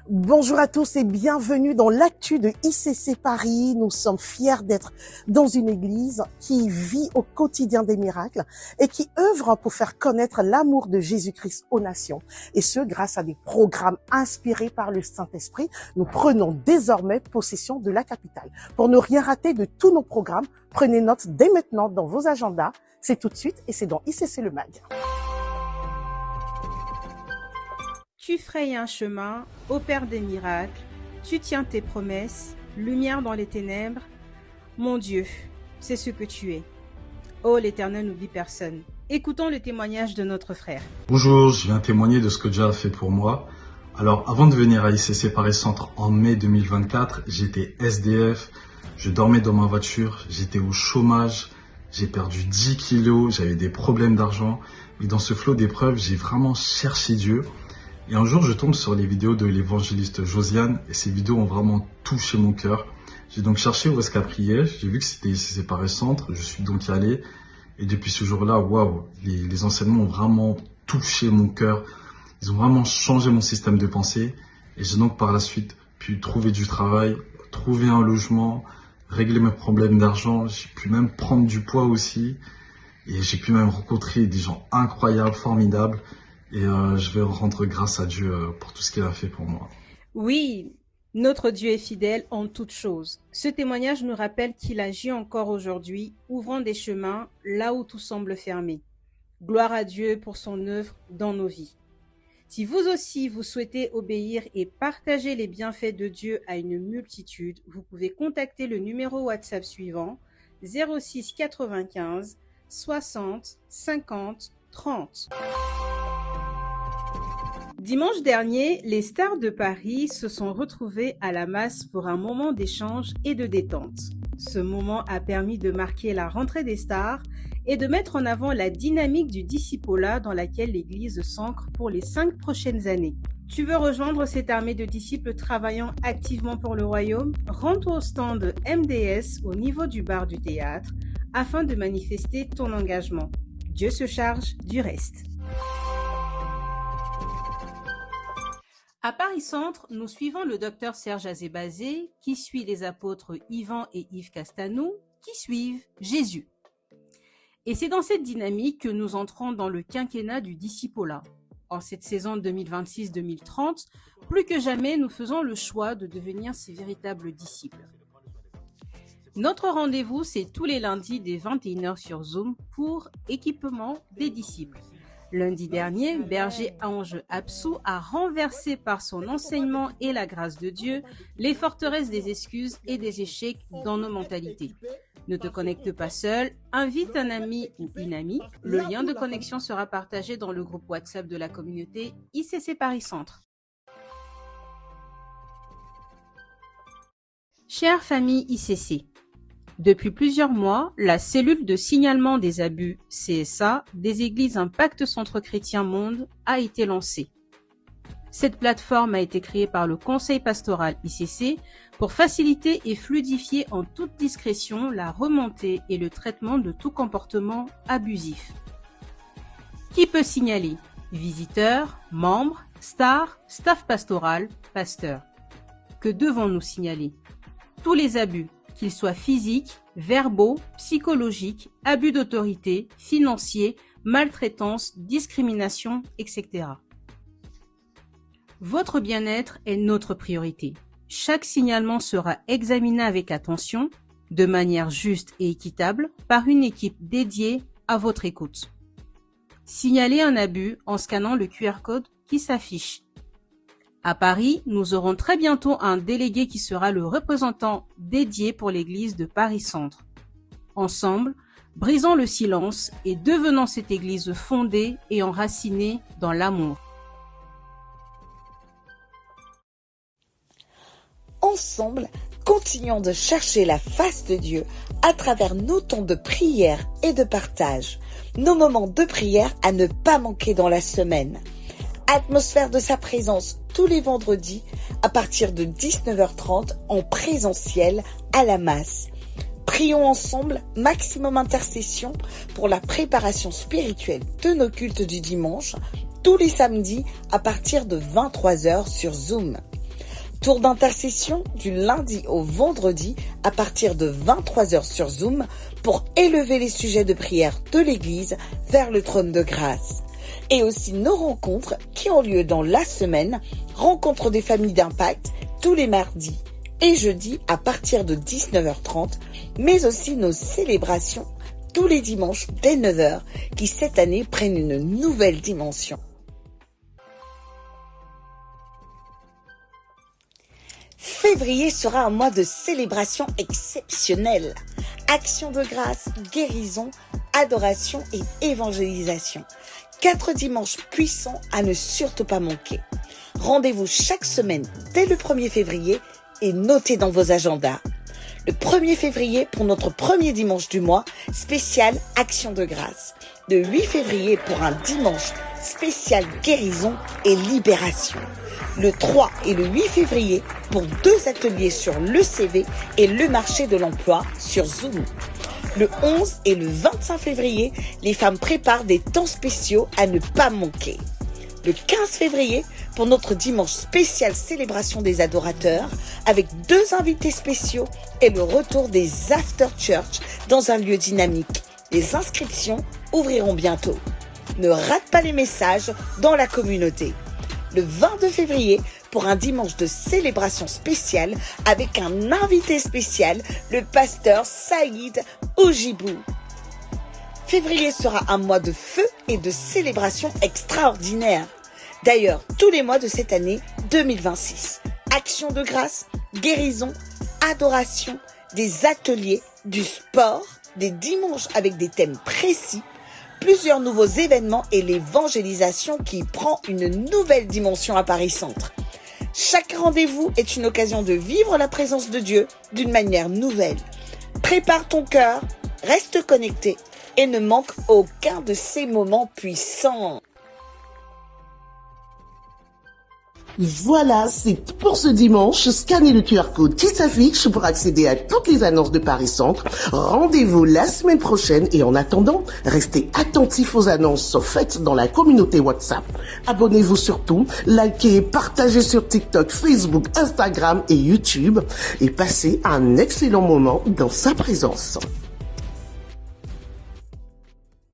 Bonjour à tous et bienvenue dans l'actu de ICC Paris. Nous sommes fiers d'être dans une église qui vit au quotidien des miracles et qui œuvre pour faire connaître l'amour de Jésus-Christ aux nations. Et ce, grâce à des programmes inspirés par le Saint-Esprit. Nous prenons désormais possession de la capitale. Pour ne rien rater de tous nos programmes, prenez note dès maintenant dans vos agendas. C'est tout de suite et c'est dans ICC le Mag. Tu frayes un chemin, opères des miracles, tu tiens tes promesses, lumière dans les ténèbres. Mon Dieu, c'est ce que tu es. Oh, l'Éternel n'oublie personne. Écoutons le témoignage de notre frère. Bonjour, je viens témoigner de ce que Dieu a fait pour moi. Alors, avant de venir à ICC Paris Centre en mai 2024, j'étais SDF, je dormais dans ma voiture, j'étais au chômage, j'ai perdu 10 kilos, j'avais des problèmes d'argent. Mais dans ce flot d'épreuves, j'ai vraiment cherché Dieu. Et un jour, je tombe sur les vidéos de l'évangéliste Josiane et ces vidéos ont vraiment touché mon cœur. J'ai donc cherché où est-ce qu'elle priait. J'ai vu que c'était ICC Paris Centre. Je suis donc allé. Et depuis ce jour-là, waouh, les enseignements ont vraiment touché mon cœur. Ils ont vraiment changé mon système de pensée. Et j'ai donc par la suite pu trouver du travail, trouver un logement, régler mes problèmes d'argent. J'ai pu même prendre du poids aussi. Et j'ai pu même rencontrer des gens incroyables, formidables. Et je vais rendre grâce à Dieu pour tout ce qu'il a fait pour moi. Oui, notre Dieu est fidèle en toutes choses. Ce témoignage nous rappelle qu'il agit encore aujourd'hui, ouvrant des chemins là où tout semble fermé. Gloire à Dieu pour son œuvre dans nos vies. Si vous aussi vous souhaitez obéir et partager les bienfaits de Dieu à une multitude, vous pouvez contacter le numéro WhatsApp suivant 06 95 60 50 30. Dimanche dernier, les stars de Paris se sont retrouvées à la Masse pour un moment d'échange et de détente. Ce moment a permis de marquer la rentrée des stars et de mettre en avant la dynamique du discipolat dans laquelle l'Église s'ancre pour les 5 prochaines années. Tu veux rejoindre cette armée de disciples travaillant activement pour le royaume? Rends-toi au stand MDS au niveau du bar du théâtre afin de manifester ton engagement. Dieu se charge du reste. À Paris Centre, nous suivons le docteur Serge Azébazé, qui suit les apôtres Yvan et Yves Castanou, qui suivent Jésus. Et c'est dans cette dynamique que nous entrons dans le quinquennat du discipolat. En cette saison 2026-2030, plus que jamais, nous faisons le choix de devenir ces véritables disciples. Notre rendez-vous, c'est tous les lundis dès 21h sur Zoom pour équipement des disciples. Lundi dernier, berger Ange Absou a renversé par son enseignement et la grâce de Dieu les forteresses des excuses et des échecs dans nos mentalités. Ne te connecte pas seul, invite un ami ou une amie. Le lien de connexion sera partagé dans le groupe WhatsApp de la communauté ICC Paris Centre. Chère famille ICC, depuis plusieurs mois, la cellule de signalement des abus CSA des églises Impact Centre Chrétien Monde a été lancée. Cette plateforme a été créée par le Conseil pastoral ICC pour faciliter et fluidifier en toute discrétion la remontée et le traitement de tout comportement abusif. Qui peut signaler? Visiteurs, membres, stars, staff pastoral, pasteurs. Que devons-nous signaler? Tous les abus, qu'ils soient physiques, verbaux, psychologiques, abus d'autorité, financiers, maltraitance, discrimination, etc. Votre bien-être est notre priorité. Chaque signalement sera examiné avec attention, de manière juste et équitable, par une équipe dédiée à votre écoute. Signalez un abus en scannant le QR code qui s'affiche. À Paris, nous aurons très bientôt un délégué qui sera le représentant dédié pour l'église de Paris Centre. Ensemble, brisons le silence et devenons cette église fondée et enracinée dans l'amour. Ensemble, continuons de chercher la face de Dieu à travers nos temps de prière et de partage, nos moments de prière à ne pas manquer dans la semaine. Atmosphère de sa présence tous les vendredis à partir de 19h30 en présentiel à la Masse. Prions ensemble, maximum intercession pour la préparation spirituelle de nos cultes du dimanche, tous les samedis à partir de 23h sur Zoom. Tour d'intercession du lundi au vendredi à partir de 23h sur Zoom pour élever les sujets de prière de l'Église vers le trône de grâce. Et aussi nos rencontres qui ont lieu dans la semaine, rencontres des familles d'impact tous les mardis et jeudis à partir de 19h30, mais aussi nos célébrations tous les dimanches dès 9h qui cette année prennent une nouvelle dimension. Février sera un mois de célébration exceptionnelle. Action de grâce, guérison, adoration et évangélisation. 4 dimanches puissants à ne surtout pas manquer. Rendez-vous chaque semaine dès le 1er février et notez dans vos agendas. Le 1er février pour notre premier dimanche du mois, spécial Action de grâce. Le 8 février pour un dimanche spécial guérison et libération. Le 3 et le 8 février pour 2 ateliers sur le CV et le marché de l'emploi sur Zoom. Le 11 et le 25 février, les femmes préparent des temps spéciaux à ne pas manquer. Le 15 février, pour notre dimanche spécial célébration des adorateurs, avec 2 invités spéciaux et le retour des after church dans un lieu dynamique. Les inscriptions ouvriront bientôt. Ne rate pas les messages dans la communauté. Le 22 février, pour un dimanche de célébration spéciale avec un invité spécial, le pasteur Saïd Ojibou. Février sera un mois de feu et de célébration extraordinaire. D'ailleurs, tous les mois de cette année 2026. Action de grâce, guérison, adoration, des ateliers, du sport, des dimanches avec des thèmes précis, plusieurs nouveaux événements et l'évangélisation qui prend une nouvelle dimension à Paris Centre. Chaque rendez-vous est une occasion de vivre la présence de Dieu d'une manière nouvelle. Prépare ton cœur, reste connecté et ne manque aucun de ces moments puissants. Voilà, c'est tout pour ce dimanche. Scannez le QR code qui s'affiche pour accéder à toutes les annonces de Paris Centre. Rendez-vous la semaine prochaine et en attendant, restez attentifs aux annonces faites dans la communauté WhatsApp. Abonnez-vous surtout, likez, partagez sur TikTok, Facebook, Instagram et YouTube et passez un excellent moment dans sa présence.